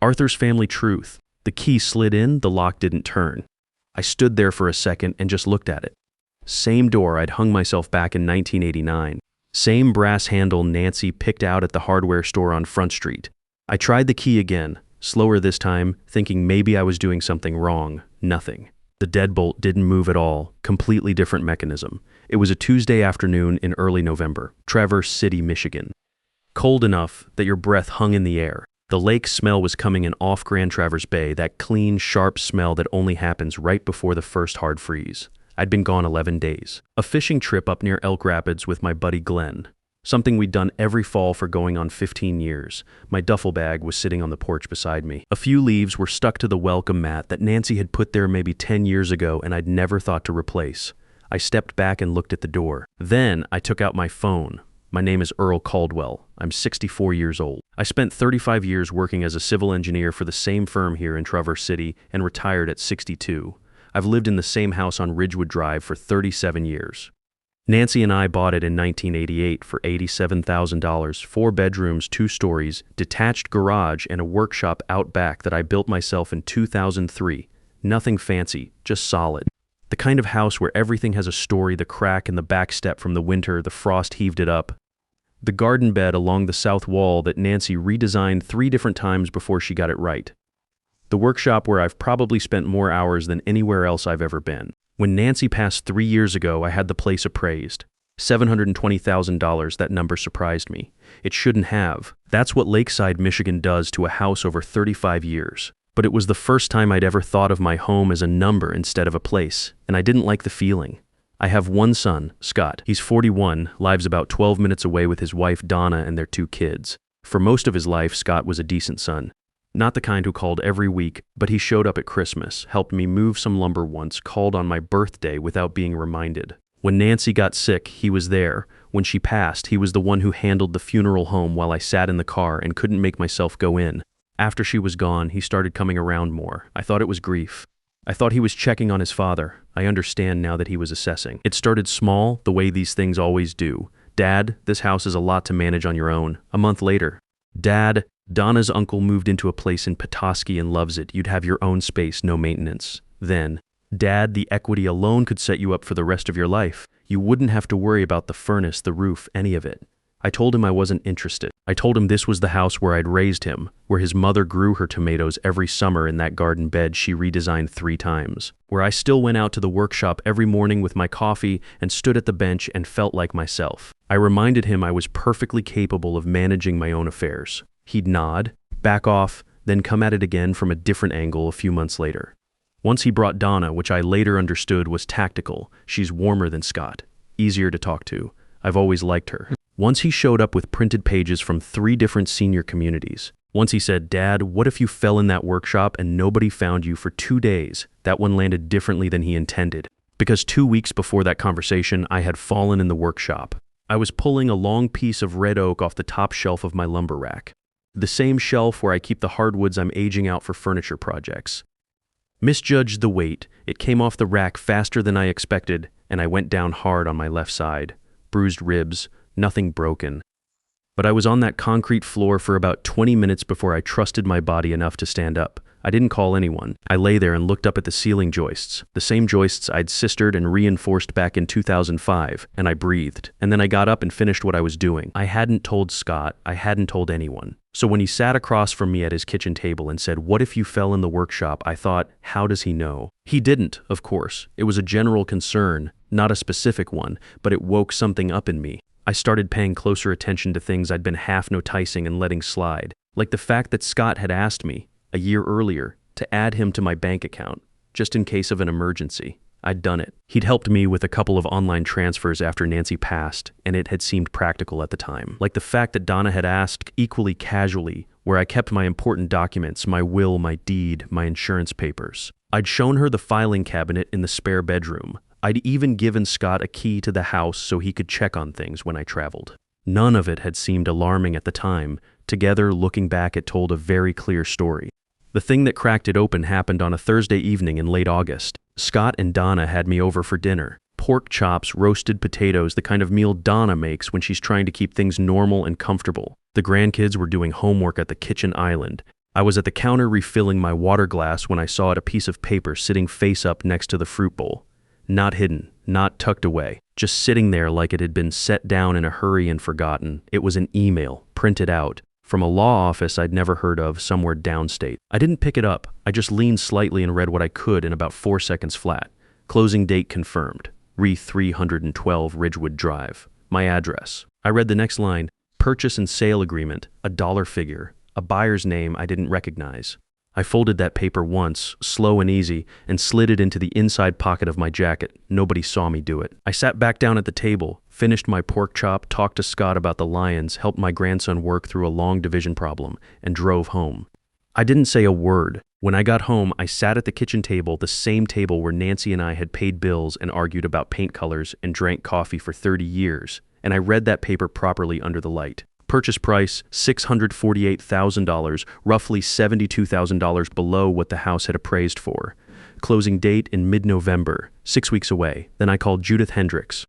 Arthur's Family Truth. The key slid in, the lock didn't turn. I stood there for a second and just looked at it. Same door I'd hung myself back in 1989. Same brass handle Nancy picked out at the hardware store on Front Street. I tried the key again, slower this time, thinking maybe I was doing something wrong. Nothing. The deadbolt didn't move at all. Completely different mechanism. It was a Tuesday afternoon in early November, Traverse City, Michigan. Cold enough that your breath hung in the air. The lake smell was coming in off Grand Traverse Bay, that clean, sharp smell that only happens right before the first hard freeze. I'd been gone 11 days. A fishing trip up near Elk Rapids with my buddy Glenn. Something we'd done every fall for going on 15 years. My duffel bag was sitting on the porch beside me. A few leaves were stuck to the welcome mat that Nancy had put there maybe 10 years ago and I'd never thought to replace. I stepped back and looked at the door. Then I took out my phone. My name is Earl Caldwell. I'm 64 years old. I spent 35 years working as a civil engineer for the same firm here in Traverse City and retired at 62. I've lived in the same house on Ridgewood Drive for 37 years. Nancy and I bought it in 1988 for $87,000, 4 bedrooms, 2 stories, detached garage, and a workshop out back that I built myself in 2003. Nothing fancy, just solid. The kind of house where everything has a story, the crack in the back step from the winter, the frost heaved it up. The garden bed along the south wall that Nancy redesigned 3 different times before she got it right. The workshop where I've probably spent more hours than anywhere else I've ever been. When Nancy passed 3 years ago, I had the place appraised. $720,000, that number surprised me. It shouldn't have. That's what Lakeside, Michigan does to a house over 35 years. But it was the first time I'd ever thought of my home as a number instead of a place, and I didn't like the feeling. I have one son, Scott. He's 41, lives about 12 minutes away with his wife Donna and their 2 kids. For most of his life, Scott was a decent son. Not the kind who called every week, but he showed up at Christmas, helped me move some lumber once, called on my birthday without being reminded. When Nancy got sick, he was there. When she passed, he was the one who handled the funeral home while I sat in the car and couldn't make myself go in. After she was gone, he started coming around more. I thought it was grief. I thought he was checking on his father. I understand now that he was assessing. It started small, the way these things always do. Dad, this house is a lot to manage on your own. A month later. Dad, Donna's uncle moved into a place in Petoskey and loves it. You'd have your own space, no maintenance. Then, Dad, the equity alone could set you up for the rest of your life. You wouldn't have to worry about the furnace, the roof, any of it. I told him I wasn't interested. I told him this was the house where I'd raised him, where his mother grew her tomatoes every summer in that garden bed she redesigned 3 times, where I still went out to the workshop every morning with my coffee and stood at the bench and felt like myself. I reminded him I was perfectly capable of managing my own affairs. He'd nod, back off, then come at it again from a different angle a few months later. Once he brought Donna, which I later understood was tactical. She's warmer than Scott, easier to talk to. I've always liked her. Once he showed up with printed pages from 3 different senior communities. Once he said, Dad, what if you fell in that workshop and nobody found you for 2 days? That one landed differently than he intended. Because 2 weeks before that conversation, I had fallen in the workshop. I was pulling a long piece of red oak off the top shelf of my lumber rack. The same shelf where I keep the hardwoods I'm aging out for furniture projects. Misjudged the weight. It came off the rack faster than I expected, and I went down hard on my left side. Bruised ribs. Nothing broken. But I was on that concrete floor for about 20 minutes before I trusted my body enough to stand up. I didn't call anyone. I lay there and looked up at the ceiling joists, the same joists I'd sistered and reinforced back in 2005, and I breathed. And then I got up and finished what I was doing. I hadn't told Scott. I hadn't told anyone. So when he sat across from me at his kitchen table and said, what if you fell in the workshop, I thought, how does he know? He didn't, of course. It was a general concern, not a specific one, but it woke something up in me. I started paying closer attention to things I'd been half noticing and letting slide, like the fact that Scott had asked me, a year earlier, to add him to my bank account, just in case of an emergency. I'd done it. He'd helped me with a couple of online transfers after Nancy passed, and it had seemed practical at the time. Like the fact that Donna had asked equally casually where I kept my important documents, my will, my deed, my insurance papers. I'd shown her the filing cabinet in the spare bedroom. I'd even given Scott a key to the house so he could check on things when I traveled. None of it had seemed alarming at the time. Together, looking back, it told a very clear story. The thing that cracked it open happened on a Thursday evening in late August. Scott and Donna had me over for dinner. Pork chops, roasted potatoes, the kind of meal Donna makes when she's trying to keep things normal and comfortable. The grandkids were doing homework at the kitchen island. I was at the counter refilling my water glass when I saw a piece of paper sitting face up next to the fruit bowl. Not hidden, not tucked away, just sitting there like it had been set down in a hurry and forgotten. It was an email, printed out, from a law office I'd never heard of somewhere downstate. I didn't pick it up. I just leaned slightly and read what I could in about 4 seconds flat. Closing date confirmed. Re 312 Ridgewood Drive. My address. I read the next line. Purchase and sale agreement. A dollar figure. A buyer's name I didn't recognize. I folded that paper once, slow and easy, and slid it into the inside pocket of my jacket. Nobody saw me do it. I sat back down at the table, finished my pork chop, talked to Scott about the Lions, helped my grandson work through a long division problem, and drove home. I didn't say a word. When I got home, I sat at the kitchen table, the same table where Nancy and I had paid bills and argued about paint colors and drank coffee for 30 years, and I read that paper properly under the light. Purchase price, $648,000, roughly $72,000 below what the house had appraised for. Closing date in mid-November, 6 weeks away. Then I called Judith Hendricks.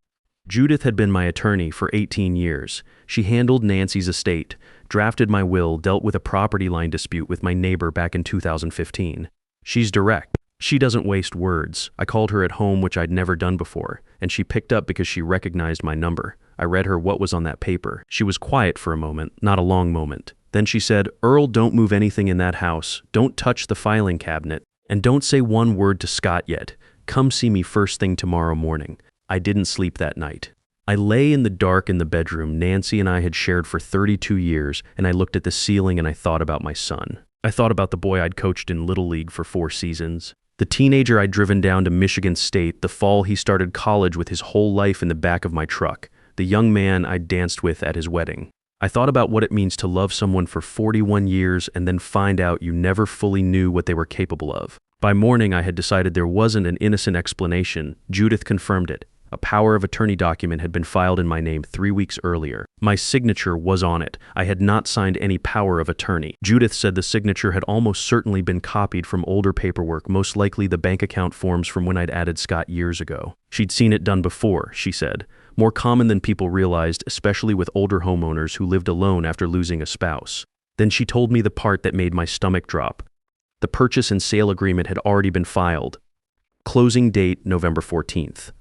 Judith had been my attorney for 18 years. She handled Nancy's estate, drafted my will, dealt with a property line dispute with my neighbor back in 2015. She's direct. She doesn't waste words. I called her at home, which I'd never done before, and she picked up because she recognized my number. I read her what was on that paper. She was quiet for a moment, not a long moment. Then she said, "Earl, don't move anything in that house. Don't touch the filing cabinet. And don't say one word to Scott yet. Come see me first thing tomorrow morning." I didn't sleep that night. I lay in the dark in the bedroom Nancy and I had shared for 32 years, and I looked at the ceiling and I thought about my son. I thought about the boy I'd coached in Little League for 4 seasons. The teenager I'd driven down to Michigan State the fall he started college with his whole life in the back of my truck. The young man I'd danced with at his wedding. I thought about what it means to love someone for 41 years and then find out you never fully knew what they were capable of. By morning, I had decided there wasn't an innocent explanation. Judith confirmed it. A power of attorney document had been filed in my name 3 weeks earlier. My signature was on it. I had not signed any power of attorney. Judith said the signature had almost certainly been copied from older paperwork, most likely the bank account forms from when I'd added Scott years ago. She'd seen it done before, she said. More common than people realized, especially with older homeowners who lived alone after losing a spouse. Then she told me the part that made my stomach drop. The purchase and sale agreement had already been filed. Closing date, November 14th.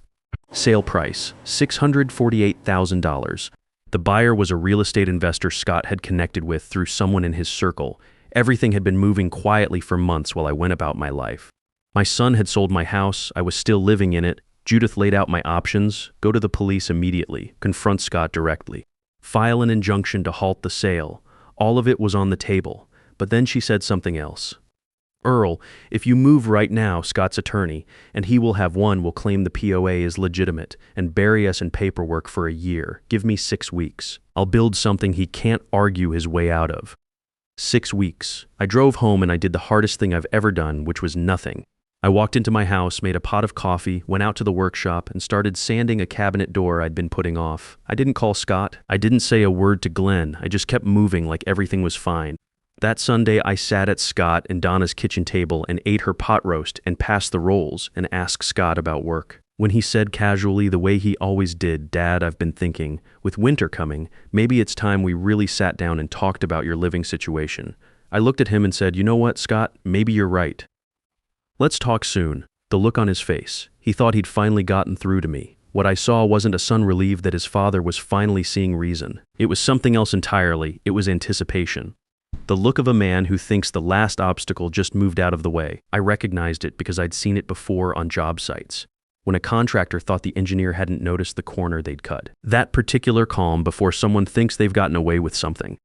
Sale price, $648,000. The buyer was a real estate investor Scott had connected with through someone in his circle. Everything had been moving quietly for months while I went about my life. My son had sold my house. I was still living in it. Judith laid out my options. Go to the police immediately. Confront Scott directly. File an injunction to halt the sale. All of it was on the table. But then she said something else. "Earl, if you move right now, Scott's attorney, and he will have one, will claim the POA is legitimate and bury us in paperwork for a year. Give me 6 weeks. I'll build something he can't argue his way out of." 6 weeks. I drove home and I did the hardest thing I've ever done, which was nothing. I walked into my house, made a pot of coffee, went out to the workshop, and started sanding a cabinet door I'd been putting off. I didn't call Scott. I didn't say a word to Glenn. I just kept moving like everything was fine. That Sunday, I sat at Scott and Donna's kitchen table and ate her pot roast and passed the rolls and asked Scott about work. When he said casually, the way he always did, "Dad, I've been thinking, with winter coming, maybe it's time we really sat down and talked about your living situation." I looked at him and said, "You know what, Scott? Maybe you're right. Let's talk soon." The look on his face. He thought he'd finally gotten through to me. What I saw wasn't a son relieved that his father was finally seeing reason. It was something else entirely. It was anticipation. The look of a man who thinks the last obstacle just moved out of the way. I recognized it because I'd seen it before on job sites. When a contractor thought the engineer hadn't noticed the corner they'd cut. That particular calm before someone thinks they've gotten away with something.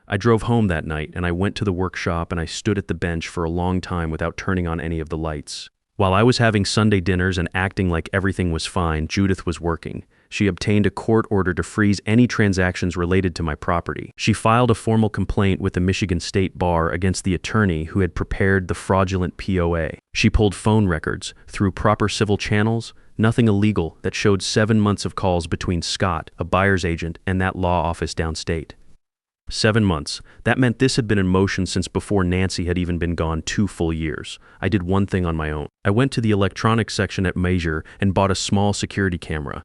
I drove home that night and I went to the workshop and I stood at the bench for a long time without turning on any of the lights. While I was having Sunday dinners and acting like everything was fine, Judith was working. She obtained a court order to freeze any transactions related to my property. She filed a formal complaint with the Michigan State Bar against the attorney who had prepared the fraudulent POA. She pulled phone records through proper civil channels, nothing illegal, that showed 7 months of calls between Scott, a buyer's agent, and that law office downstate. 7 months. That meant this had been in motion since before Nancy had even been gone 2 full years. I did one thing on my own. I went to the electronics section at Measure and bought a small security camera.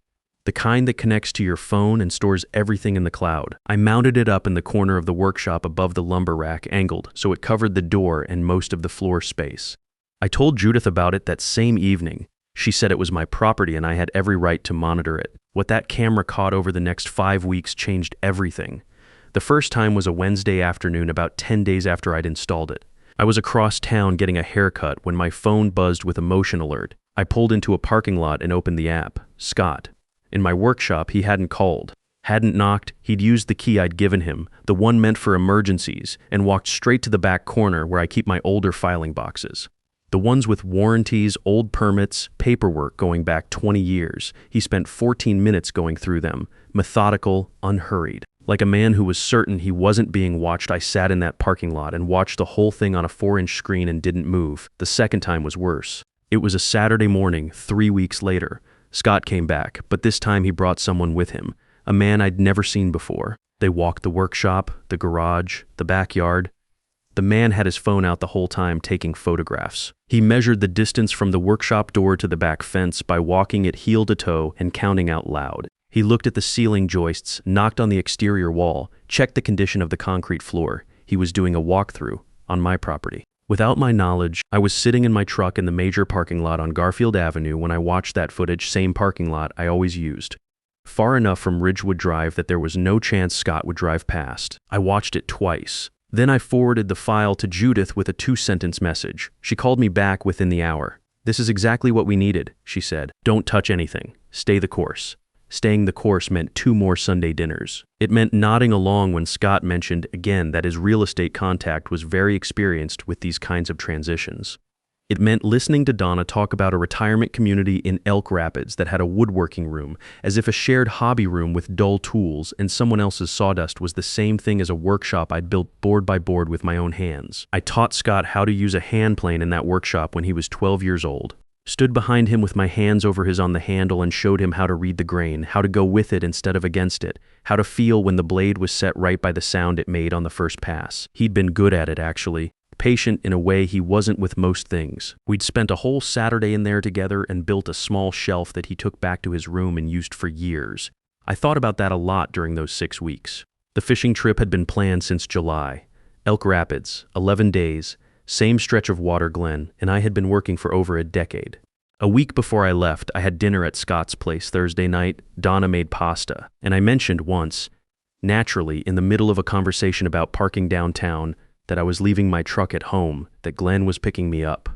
the kind that connects to your phone and stores everything in the cloud. I mounted it up in the corner of the workshop above the lumber rack, angled, so it covered the door and most of the floor space. I told Judith about it that same evening. She said it was my property and I had every right to monitor it. What that camera caught over the next 5 weeks changed everything. The first time was a Wednesday afternoon about 10 days after I'd installed it. I was across town getting a haircut when my phone buzzed with a motion alert. I pulled into a parking lot and opened the app. Scott. In my workshop, he hadn't called, hadn't knocked. He'd used the key I'd given him, the one meant for emergencies, and walked straight to the back corner where I keep my older filing boxes. The ones with warranties, old permits, paperwork going back 20 years. He spent 14 minutes going through them, methodical, unhurried. Like a man who was certain he wasn't being watched, I sat in that parking lot and watched the whole thing on a 4-inch screen and didn't move. The second time was worse. It was a Saturday morning, 3 weeks later. Scott came back, but this time he brought someone with him, a man I'd never seen before. They walked the workshop, the garage, the backyard. The man had his phone out the whole time taking photographs. He measured the distance from the workshop door to the back fence by walking it heel to toe and counting out loud. He looked at the ceiling joists, knocked on the exterior wall, checked the condition of the concrete floor. He was doing a walkthrough on my property. Without my knowledge, I was sitting in my truck in the major parking lot on Garfield Avenue when I watched that footage, same parking lot I always used. Far enough from Ridgewood Drive that there was no chance Scott would drive past. I watched it twice. Then I forwarded the file to Judith with a 2-sentence message. She called me back within the hour. "This is exactly what we needed," she said. "Don't touch anything. Stay the course." Staying the course meant 2 more Sunday dinners. It meant nodding along when Scott mentioned again that his real estate contact was very experienced with these kinds of transitions. It meant listening to Donna talk about a retirement community in Elk Rapids that had a woodworking room, as if a shared hobby room with dull tools and someone else's sawdust was the same thing as a workshop I'd built board by board with my own hands. I taught Scott how to use a hand plane in that workshop when he was 12 years old. Stood behind him with my hands over his on the handle and showed him how to read the grain, how to go with it instead of against it, how to feel when the blade was set right by the sound it made on the first pass. He'd been good at it, actually. Patient in a way he wasn't with most things. We'd spent a whole Saturday in there together and built a small shelf that he took back to his room and used for years. I thought about that a lot during those 6 weeks. The fishing trip had been planned since July. Elk Rapids, 11 days, same stretch of water, Glen, and I had been working for over a decade. A week before I left, I had dinner at Scott's place Thursday night. Donna made pasta, and I mentioned once, naturally, in the middle of a conversation about parking downtown, that I was leaving my truck at home, that Glen was picking me up,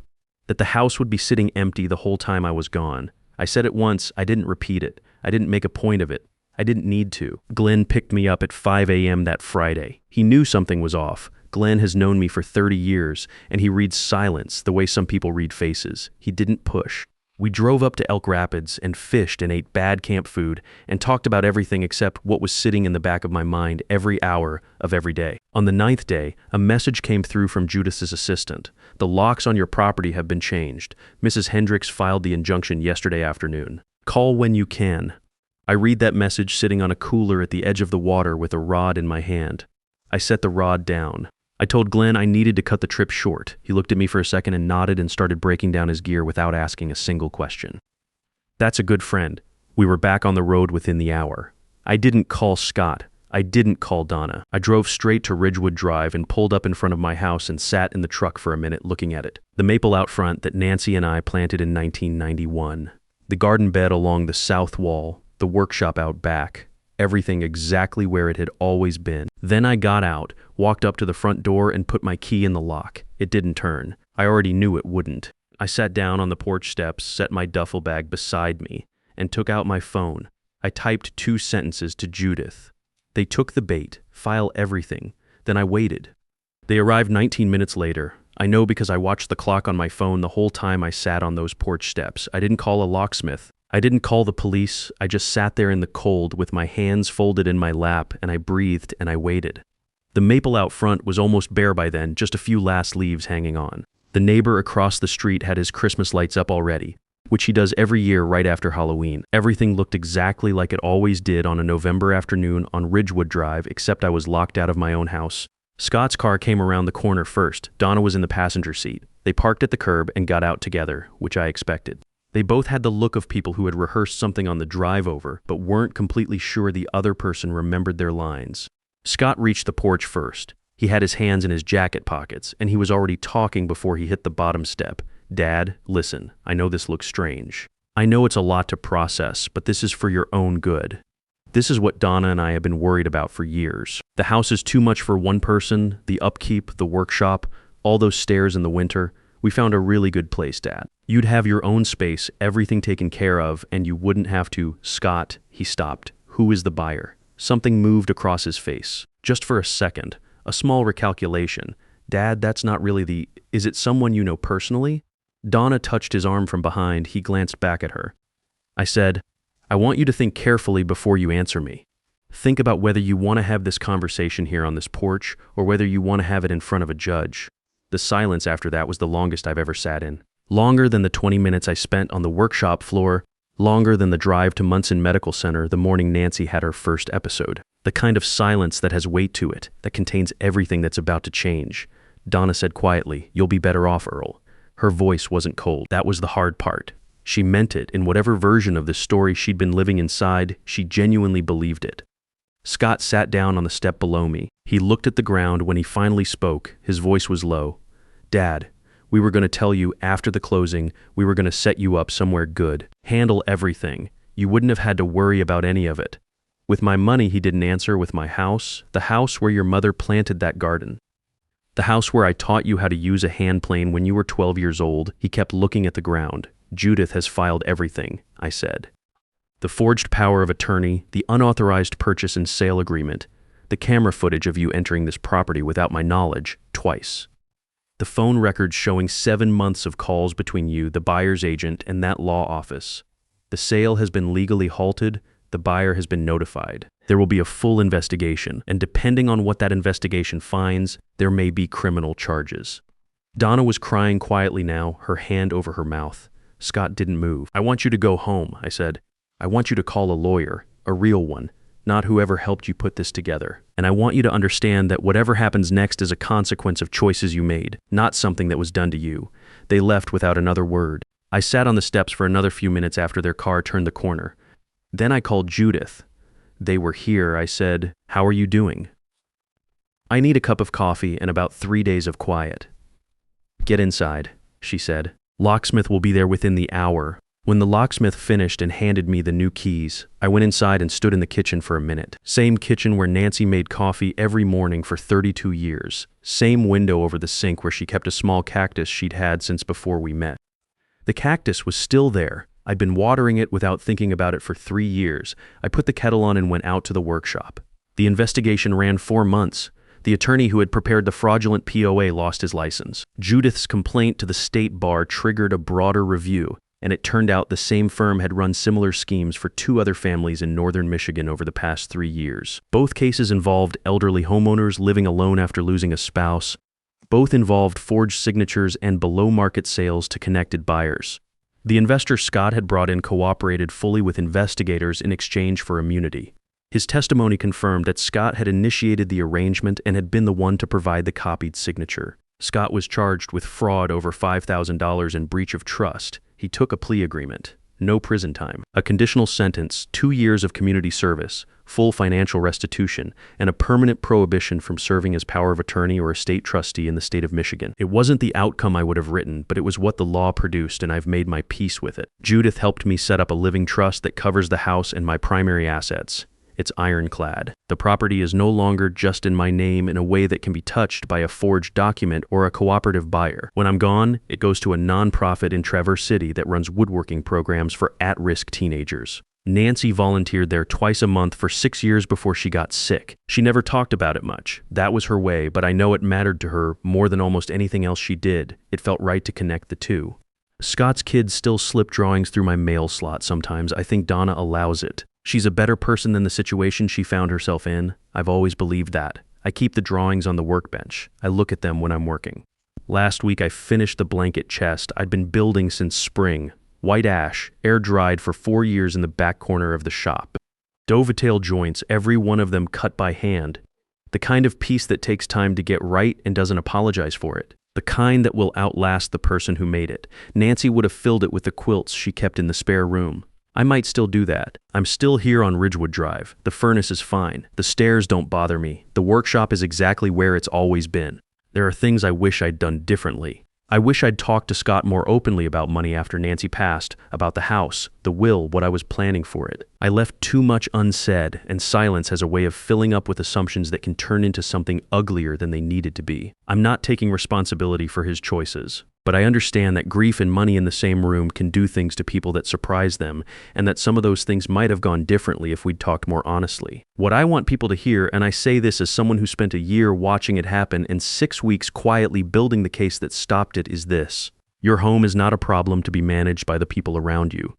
that the house would be sitting empty the whole time I was gone. I said it once, I didn't repeat it. I didn't make a point of it. I didn't need to. Glen picked me up at 5 a.m. that Friday. He knew something was off. Glen has known me for 30 years, and he reads silence the way some people read faces. He didn't push. We drove up to Elk Rapids and fished and ate bad camp food and talked about everything except what was sitting in the back of my mind every hour of every day. On the 9th day, a message came through from Judith's assistant. "The locks on your property have been changed. Mrs. Hendricks filed the injunction yesterday afternoon. Call when you can." I read that message sitting on a cooler at the edge of the water with a rod in my hand. I set the rod down. I told Glen I needed to cut the trip short. He looked at me for a second and nodded and started breaking down his gear without asking a single question. That's a good friend. We were back on the road within the hour. I didn't call Scott. I didn't call Donna. I drove straight to Ridgewood Drive and pulled up in front of my house and sat in the truck for a minute looking at it. The maple out front that Nancy and I planted in 1991. The garden bed along the south wall. The workshop out back. Everything exactly where it had always been. Then I got out, walked up to the front door and put my key in the lock. It didn't turn. I already knew it wouldn't. I sat down on the porch steps, set my duffel bag beside me, and took out my phone. I typed 2 sentences to Judith. They took the bait, file everything. Then I waited. They arrived 19 minutes later. I know because I watched the clock on my phone the whole time I sat on those porch steps. I didn't call a locksmith. I didn't call the police. I just sat there in the cold with my hands folded in my lap, and I breathed and I waited. The maple out front was almost bare by then, just a few last leaves hanging on. The neighbor across the street had his Christmas lights up already, which he does every year right after Halloween. Everything looked exactly like it always did on a November afternoon on Ridgewood Drive, except I was locked out of my own house. Scott's car came around the corner first. Donna was in the passenger seat. They parked at the curb and got out together, which I expected. They both had the look of people who had rehearsed something on the drive over, but weren't completely sure the other person remembered their lines. Scott reached the porch first. He had his hands in his jacket pockets, and he was already talking before he hit the bottom step. "Dad, listen, I know this looks strange. I know it's a lot to process, but this is for your own good. This is what Donna and I have been worried about for years. The house is too much for one person, the upkeep, the workshop, all those stairs in the winter. We found a really good place, Dad. You'd have your own space, everything taken care of, and you wouldn't have to." "Scott," he stopped. "Who is the buyer?" Something moved across his face. Just for a second, a small recalculation. "Dad, that's not really is it someone you know personally?" Donna touched his arm from behind. He glanced back at her. I said, "I want you to think carefully before you answer me. Think about whether you want to have this conversation here on this porch or whether you want to have it in front of a judge." The silence after that was the longest I've ever sat in. Longer than the 20 minutes I spent on the workshop floor, longer than the drive to Munson Medical Center the morning Nancy had her first episode. The kind of silence that has weight to it, that contains everything that's about to change. Donna said quietly, "You'll be better off, Earl." Her voice wasn't cold. That was the hard part. She meant it. In whatever version of the story she'd been living inside, she genuinely believed it. Scott sat down on the step below me. He looked at the ground. When he finally spoke, his voice was low. "Dad, we were going to tell you after the closing, we were going to set you up somewhere good. Handle everything. You wouldn't have had to worry about any of it. With my money," he didn't answer, "with my house, the house where your mother planted that garden. The house where I taught you how to use a hand plane when you were 12 years old." He kept looking at the ground. "Judith has filed everything," I said. "The forged power of attorney, the unauthorized purchase and sale agreement, the camera footage of you entering this property without my knowledge, twice. The phone records showing 7 months of calls between you, the buyer's agent, and that law office. The sale has been legally halted. The buyer has been notified. There will be a full investigation, and depending on what that investigation finds, there may be criminal charges." Donna was crying quietly now, her hand over her mouth. Scott didn't move. "I want you to go home," I said. "I want you to call a lawyer, a real one, not whoever helped you put this together. And I want you to understand that whatever happens next is a consequence of choices you made, not something that was done to you." They left without another word. I sat on the steps for another few minutes after their car turned the corner. Then I called Judith. They were here. I said, "How are you doing?" "I need a cup of coffee and about 3 days of quiet." "Get inside," she said. "Locksmith will be there within the hour." When the locksmith finished and handed me the new keys, I went inside and stood in the kitchen for a minute. Same kitchen where Nancy made coffee every morning for 32 years. Same window over the sink where she kept a small cactus she'd had since before we met. The cactus was still there. I'd been watering it without thinking about it for 3 years. I put the kettle on and went out to the workshop. The investigation ran 4 months. The attorney who had prepared the fraudulent POA lost his license. Judith's complaint to the state bar triggered a broader review, and it turned out the same firm had run similar schemes for 2 other families in northern Michigan over the past 3 years. Both cases involved elderly homeowners living alone after losing a spouse. Both involved forged signatures and below-market sales to connected buyers. The investor Scott had brought in cooperated fully with investigators in exchange for immunity. His testimony confirmed that Scott had initiated the arrangement and had been the one to provide the copied signature. Scott was charged with fraud over $5,000 and breach of trust. He took a plea agreement. No prison time. A conditional sentence, 2 years of community service, full financial restitution, and a permanent prohibition from serving as power of attorney or estate trustee in the state of Michigan. It wasn't the outcome I would have written, but it was what the law produced, and I've made my peace with it. Judith helped me set up a living trust that covers the house and my primary assets. It's ironclad. The property is no longer just in my name in a way that can be touched by a forged document or a cooperative buyer. When I'm gone, it goes to a nonprofit in Traverse City that runs woodworking programs for at-risk teenagers. Nancy volunteered there twice a month for 6 years before she got sick. She never talked about it much. That was her way, but I know it mattered to her more than almost anything else she did. It felt right to connect the two. Scott's kids still slip drawings through my mail slot sometimes. I think Donna allows it. She's a better person than the situation she found herself in. I've always believed that. I keep the drawings on the workbench. I look at them when I'm working. Last week I finished the blanket chest I'd been building since spring. White ash, air-dried for 4 years in the back corner of the shop. Dovetail joints, every one of them cut by hand. The kind of piece that takes time to get right and doesn't apologize for it. The kind that will outlast the person who made it. Nancy would have filled it with the quilts she kept in the spare room. I might still do that. I'm still here on Ridgewood Drive. The furnace is fine. The stairs don't bother me. The workshop is exactly where it's always been. There are things I wish I'd done differently. I wish I'd talked to Scott more openly about money after Nancy passed, about the house, the will, what I was planning for it. I left too much unsaid, and silence has a way of filling up with assumptions that can turn into something uglier than they needed to be. I'm not taking responsibility for his choices, but I understand that grief and money in the same room can do things to people that surprise them, and that some of those things might have gone differently if we'd talked more honestly. What I want people to hear, and I say this as someone who spent a year watching it happen and 6 weeks quietly building the case that stopped it, is this. Your home is not a problem to be managed by the people around you.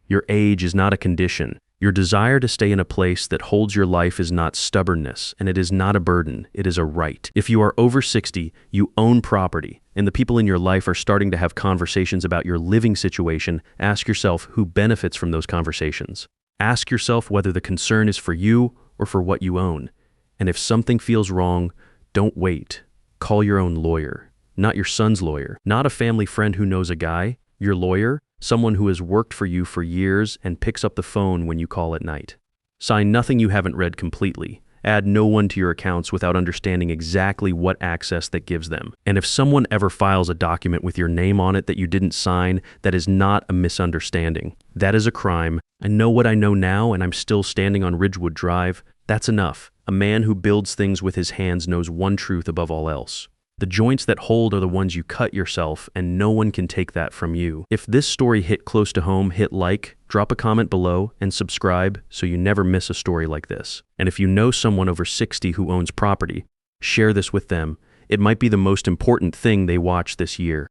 Your age is not a condition. Your desire to stay in a place that holds your life is not stubbornness, and it is not a burden, it is a right. If you are over 60, you own property, and the people in your life are starting to have conversations about your living situation, ask yourself who benefits from those conversations. Ask yourself whether the concern is for you or for what you own. And if something feels wrong, don't wait. Call your own lawyer, not your son's lawyer, not a family friend who knows a guy. Your lawyer, someone who has worked for you for years and picks up the phone when you call at night. Sign nothing you haven't read completely. Add no one to your accounts without understanding exactly what access that gives them. And if someone ever files a document with your name on it that you didn't sign, that is not a misunderstanding. That is a crime. I know what I know now, and I'm still standing on Ridgewood Drive. That's enough. A man who builds things with his hands knows one truth above all else. The joints that hold are the ones you cut yourself, and no one can take that from you. If this story hit close to home, hit like, drop a comment below, and subscribe so you never miss a story like this. And if you know someone over 60 who owns property, share this with them. It might be the most important thing they watch this year.